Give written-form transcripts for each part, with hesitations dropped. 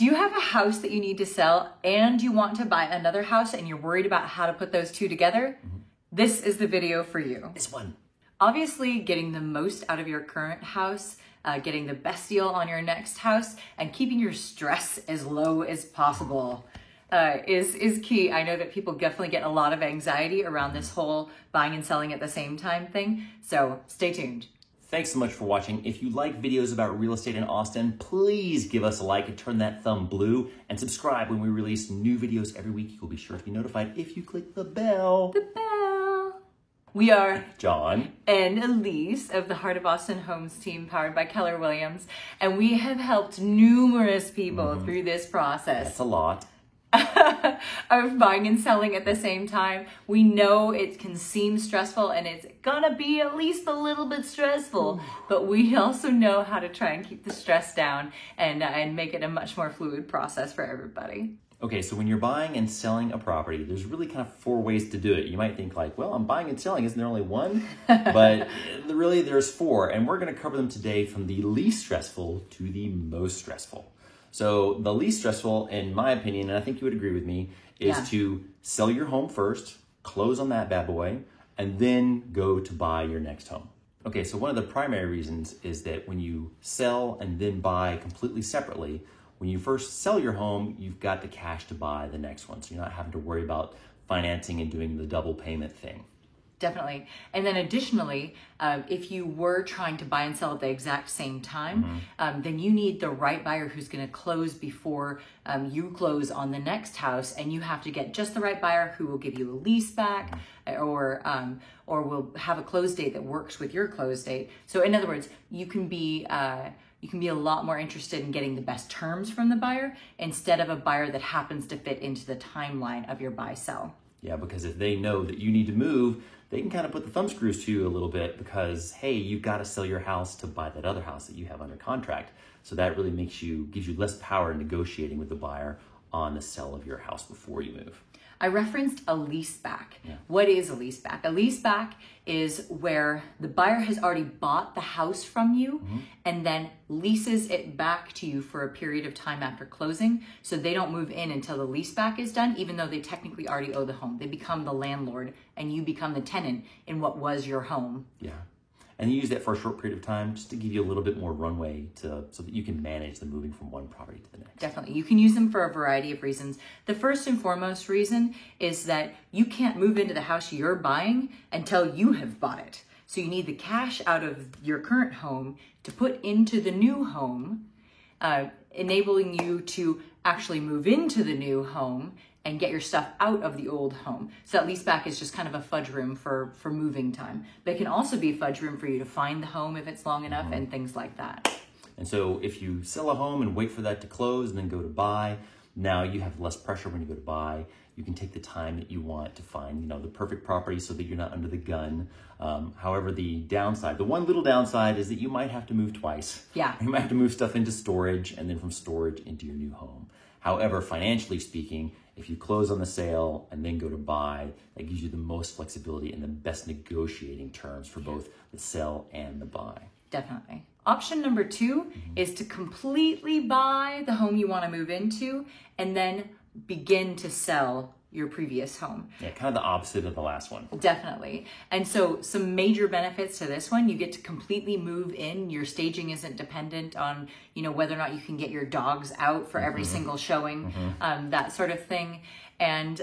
Do you have a house that you need to sell and you want to buy another house and you're worried about how to put those two together? This is the video for you. This one. Obviously, getting the most out of your current house, getting the best deal on your next house, and keeping your stress as low as possible is key. I know that people definitely get a lot of anxiety around this whole buying and selling at the same time thing, so stay tuned. Thanks so much for watching. If you like videos about real estate in Austin, please give us a like and turn that thumb blue, and subscribe when we release new videos every week. You'll be sure to be notified if you click the bell. The bell. We are John and Elise of the Heart of Austin Homes team, powered by Keller Williams, and we have helped numerous people through this process. That's a lot. Of buying and selling at the same time. We know it can seem stressful, and it's gonna be at least a little bit stressful, but we also know how to try and keep the stress down and make it a much more fluid process for everybody. Okay, so when you're buying and selling a property, there's really kind of 4 ways to do it. You might think like, well, I'm buying and selling, isn't there only one? But really there's 4, and we're gonna cover them today from the least stressful to the most stressful. So the least stressful, in my opinion, and I think you would agree with me, is to sell your home first, close on that bad boy, and then go to buy your next home. Okay, so one of the primary reasons is that when you sell and then buy completely separately, when you first sell your home, you've got the cash to buy the next one. So you're not having to worry about financing and doing the double payment thing. Definitely. And then additionally, if you were trying to buy and sell at the exact same time, then you need the right buyer who's going to close before you close on the next house. And you have to get just the right buyer who will give you a lease back or will have a close date that works with your close date. So in other words, you can be a lot more interested in getting the best terms from the buyer instead of a buyer that happens to fit into the timeline of your buy-sell. Yeah, because if they know that you need to move, they can kind of put the thumb screws to you a little bit because, hey, you've got to sell your house to buy that other house that you have under contract. So that really gives you less power in negotiating with the buyer on the sale of your house before you move. I referenced a lease back. Yeah. What is a lease back? A lease back is where the buyer has already bought the house from you and then leases it back to you for a period of time after closing. So they don't move in until the lease back is done, even though they technically already owe the home. They become the landlord and you become the tenant in what was your home. Yeah. And you use that for a short period of time just to give you a little bit more runway so that you can manage the moving from one property to the next. Definitely. You can use them for a variety of reasons. The first and foremost reason is that you can't move into the house you're buying until you have bought it. So you need the cash out of your current home to put into the new home, enabling you to actually move into the new home and get your stuff out of the old home. So that lease back is just kind of a fudge room for moving time. But it can also be a fudge room for you to find the home if it's long enough and things like that. And so if you sell a home and wait for that to close and then go to buy, now you have less pressure when you go to buy. You can take the time that you want to find, the perfect property so that you're not under the gun. However, the one little downside is that you might have to move twice. Yeah. You might have to move stuff into storage and then from storage into your new home. However, financially speaking, if you close on the sale and then go to buy, that gives you the most flexibility and the best negotiating terms for both the sell and the buy. Definitely. Option number 2 is to completely buy the home you want to move into and then begin to sell your previous home. Yeah, kind of the opposite of the last one. Definitely. And so some major benefits to this one: you get to completely move in. Your staging isn't dependent on, whether or not you can get your dogs out for every single showing, that sort of thing. And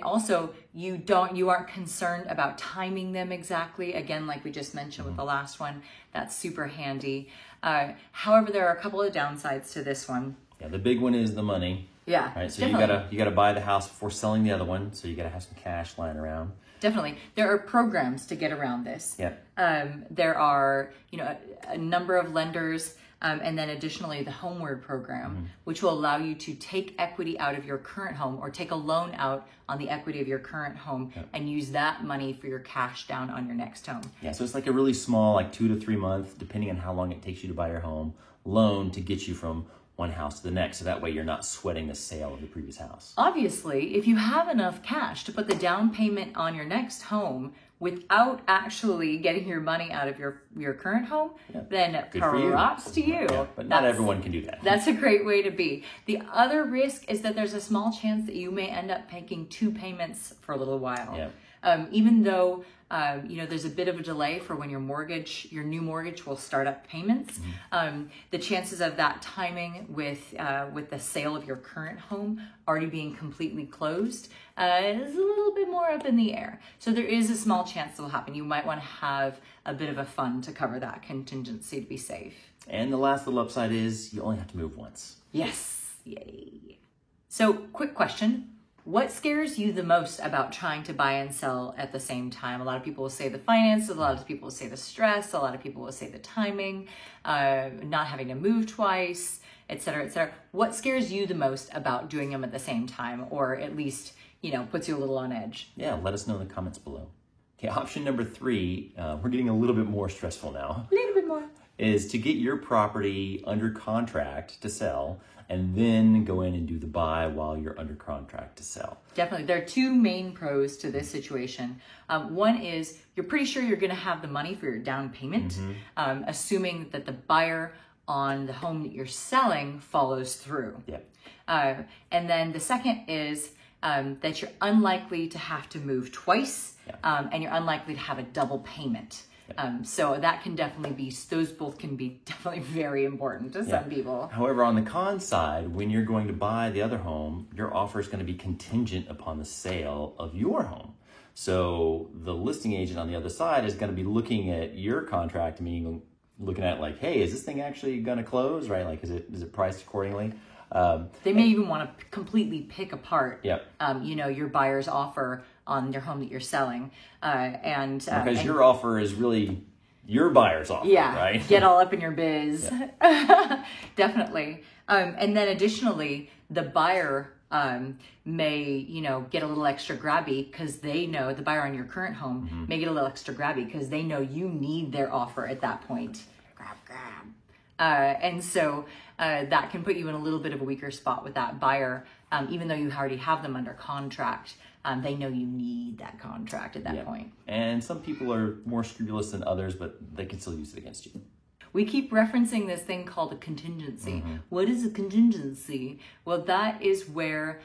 also you aren't concerned about timing them exactly. Again, like we just mentioned with the last one, that's super handy. However, there are a couple of downsides to this one. Yeah, the big one is the money. Yeah, right. So definitely. you gotta buy the house before selling the other one. So you gotta have some cash lying around. Definitely, there are programs to get around this. Yeah. There are a number of lenders, and then additionally the Homeward program, which will allow you to take equity out of your current home or take a loan out on the equity of your current home and use that money for your cash down on your next home. Yeah. So it's like a really small, like 2 to 3 month, depending on how long it takes you to buy your home, loan to get you from one house to the next, so that way you're not sweating the sale of the previous house. Obviously, if you have enough cash to put the down payment on your next home without actually getting your money out of your current home, then Good for you. props to you. Yeah, but not everyone can do that. That's a great way to be. The other risk is that there's a small chance that you may end up making 2 payments for a little while. Yeah. Even though there's a bit of a delay for when your new mortgage will start up payments. The chances of that timing with the sale of your current home already being completely closed is a little bit more up in the air. So there is a small chance that will happen. You might want to have a bit of a fund to cover that contingency to be safe. And the last little upside is you only have to move once. Yes, yay. So quick question. What scares you the most about trying to buy and sell at the same time? A lot of people will say the finances, a lot of people will say the stress, a lot of people will say the timing, not having to move twice, et cetera, et cetera. What scares you the most about doing them at the same time, or at least, puts you a little on edge? Yeah, let us know in the comments below. Okay, option number 3, we're getting a little bit more stressful now. A little bit more. Is to get your property under contract to sell and then go in and do the buy while you're under contract to sell. Definitely. There are 2 main pros to this situation. One is you're pretty sure you're going to have the money for your down payment, assuming that the buyer on the home that you're selling follows through. Yeah. And then the second is that you're unlikely to have to move twice, and you're unlikely to have a double payment. So that can definitely be, those both can be definitely very important to some people. However, on the con side, when you're going to buy the other home, your offer is going to be contingent upon the sale of your home. So the listing agent on the other side is going to be looking at your contract, meaning looking at like, hey, is this thing actually going to close, right? Like, is it priced accordingly? They may even want to completely pick apart, your buyer's offer on your home that you're selling, because your offer is really your buyer's offer, right? Get all up in your biz, definitely. And then additionally, the buyer may get a little extra grabby because they know the buyer on your current home may get a little extra grabby because they know you need their offer at that point. Grab. And so that can put you in a little bit of a weaker spot with that buyer, even though you already have them under contract. They know you need that contract at that point. And some people are more scrupulous than others, but they can still use it against you. We keep referencing this thing called a contingency. What is a contingency? Well, that is where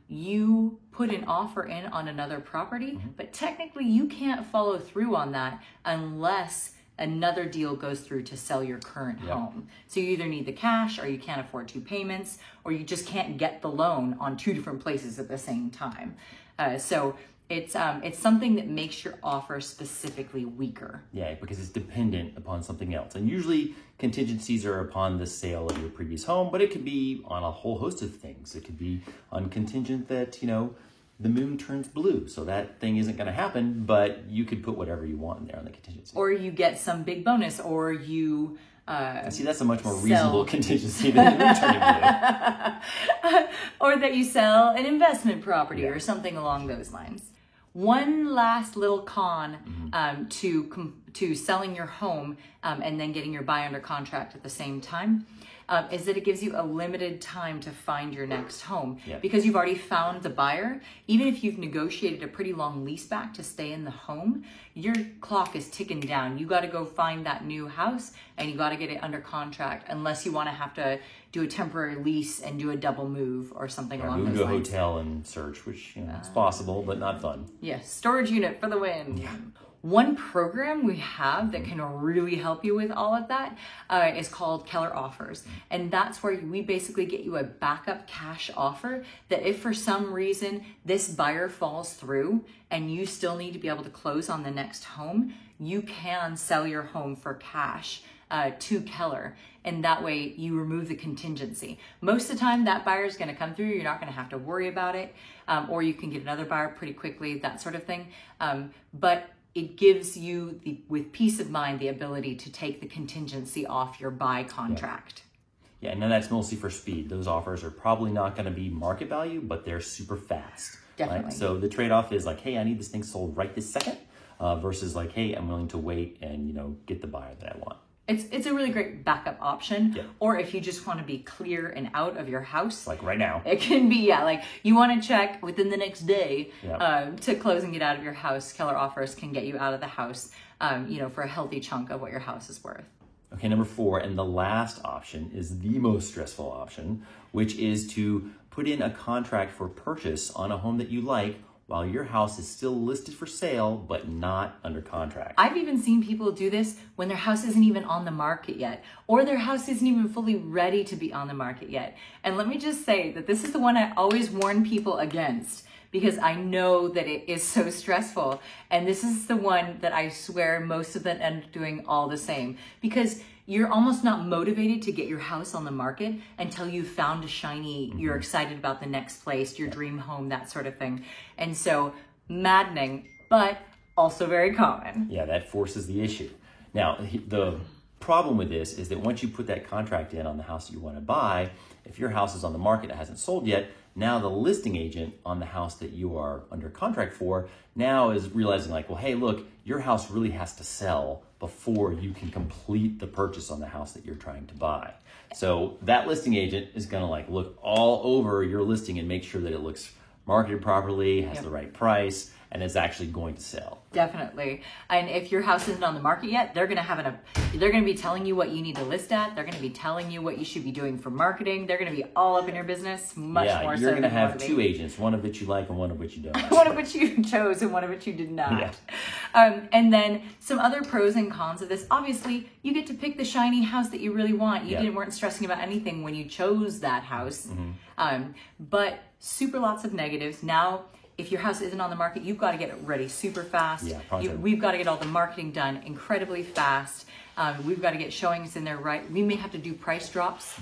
you put an offer in on another property, but technically you can't follow through on that unless another deal goes through to sell your current home. So you either need the cash, or you can't afford 2 payments, or you just can't get the loan on 2 different places at the same time. So it's something that makes your offer specifically weaker. Yeah, because it's dependent upon something else. And usually contingencies are upon the sale of your previous home, but it could be on a whole host of things. It could be on contingent that, the moon turns blue. So that thing isn't going to happen, but you could put whatever you want in there on the contingency. Or you get some big bonus, or you... see, that's a much more reasonable contingency than the moon turning blue. Or that you sell an investment property or something along those lines. One last little con to selling your home and then getting your buyer under contract at the same time is that it gives you a limited time to find your next home. Because you've already found the buyer, even if you've negotiated a pretty long lease back to stay in the home, your clock is ticking down. You got to go find that new house and you got to get it under contract, unless you want to have to do a temporary lease and do a double move or something along those lines. Move to a hotel and search, which it's possible, but not fun. Yes, storage unit for the win. One program we have that can really help you with all of that is called Keller Offers. And that's where we basically get you a backup cash offer that if for some reason this buyer falls through and you still need to be able to close on the next home, you can sell your home for cash to Keller. And that way you remove the contingency. Most of the time that buyer is going to come through. You're not going to have to worry about it. Or you can get another buyer pretty quickly, that sort of thing. But it gives you, with peace of mind, the ability to take the contingency off your buy contract. Yeah, and then that's mostly for speed. Those offers are probably not going to be market value, but they're super fast. Definitely. Right? So the trade-off is like, hey, I need this thing sold right this second, versus like, hey, I'm willing to wait and get the buyer that I want. It's a really great backup option. Yeah. Or if you just want to be clear and out of your house. Like right now. It can be, like you want to check within the next day Yeah. to close and get out of your house. Keller Offers can get you out of the house, for a healthy chunk of what your house is worth. Okay, number 4, and the last option is the most stressful option, which is to put in a contract for purchase on a home that you like while your house is still listed for sale, but not under contract. I've even seen people do this when their house isn't even on the market yet, or their house isn't even fully ready to be on the market yet. And let me just say that this is the one I always warn people against, because I know that it is so stressful. And this is the one that I swear most of them end up doing all the same, because you're almost not motivated to get your house on the market until you've found a shiny, you're excited about the next place, your dream home, that sort of thing. And so maddening, but also very common. Yeah, that forces the issue. Now, the problem with this is that once you put that contract in on the house that you want to buy, if your house is on the market and hasn't sold yet, now the listing agent on the house that you are under contract for now is realizing like, well, hey, look, your house really has to sell before you can complete the purchase on the house that you're trying to buy. So that listing agent is going to like look all over your listing and make sure that it looks marketed properly, has the right price, and is actually going to sell. Definitely. And if your house isn't on the market yet, they're going to be telling you what you need to list at. They're going to be telling you what you should be doing for marketing. They're going to be all up in your business, much more so. You're going to than have 2 agents, one of which you like and one of which you don't like. One of which you chose and one of which you did not. Yeah. And then some other pros and cons of this. Obviously, you get to pick the shiny house that you really want. You weren't stressing about anything when you chose that house. But super lots of negatives. Now, if your house isn't on the market, you've got to get it ready super fast. We've got to get all the marketing done incredibly fast. We've got to get showings in there right. We may have to do price drops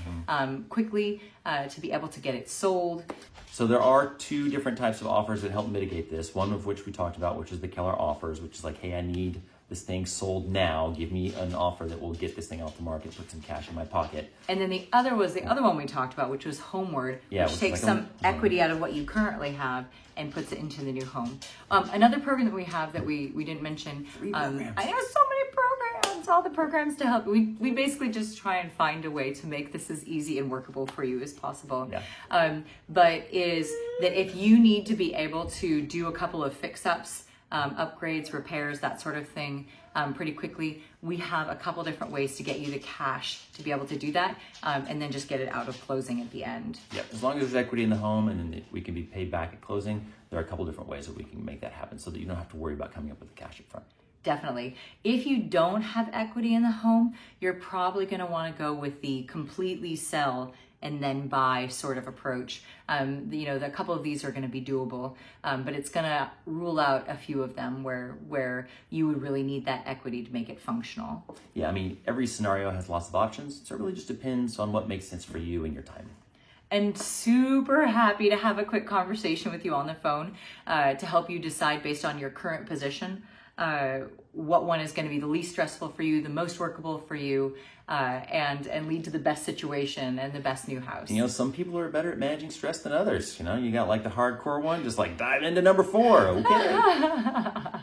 quickly to be able to get it sold. So there are 2 different types of offers that help mitigate this. One of which we talked about, which is the Keller Offers, which is like, hey, I need this thing sold now. Give me an offer that will get this thing off the market, put some cash in my pocket. And then the other one we talked about, which was Homeward, which takes like some equity out of what you currently have and puts it into the new home. Another program that we have that we didn't mention. 3 programs. I know, so many programs, all the programs to help. We basically just try and find a way to make this as easy and workable for you as possible. But is that if you need to be able to do a couple of fix-ups, upgrades, repairs, that sort of thing, pretty quickly, we have a couple different ways to get you the cash to be able to do that, and then just get it out of closing at the end. As long as there's equity in the home and then we can be paid back at closing, there are a couple different ways that we can make that happen so that you don't have to worry about coming up with the cash up front. Definitely. If you don't have equity in the home, you're probably going to want to go with the completely sell and then buy sort of approach. A couple of these are going to be doable, but it's going to rule out a few of them where you would really need that equity to make it functional. Yeah, I mean, every scenario has lots of options, so it really just depends on what makes sense for you and your timing. And super happy to have a quick conversation with you on the phone to help you decide based on your current position what one is going to be the least stressful for you, the most workable for you, and lead to the best situation and the best new house. Some people are better at managing stress than others. You got like the hardcore one, just like dive into number 4. Okay.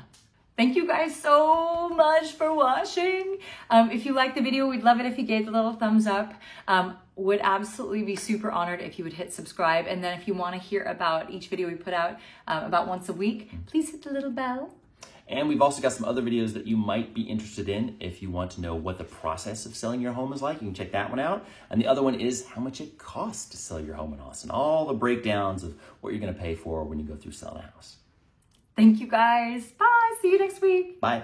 Thank you guys so much for watching. If you liked the video, we'd love it if you gave the little thumbs up. Would absolutely be super honored if you would hit subscribe. And then if you want to hear about each video we put out about once a week, please hit the little bell. And we've also got some other videos that you might be interested in if you want to know what the process of selling your home is like. You can check that one out. And the other one is how much it costs to sell your home in Austin. All the breakdowns of what you're going to pay for when you go through selling a house. Thank you guys. Bye. See you next week. Bye.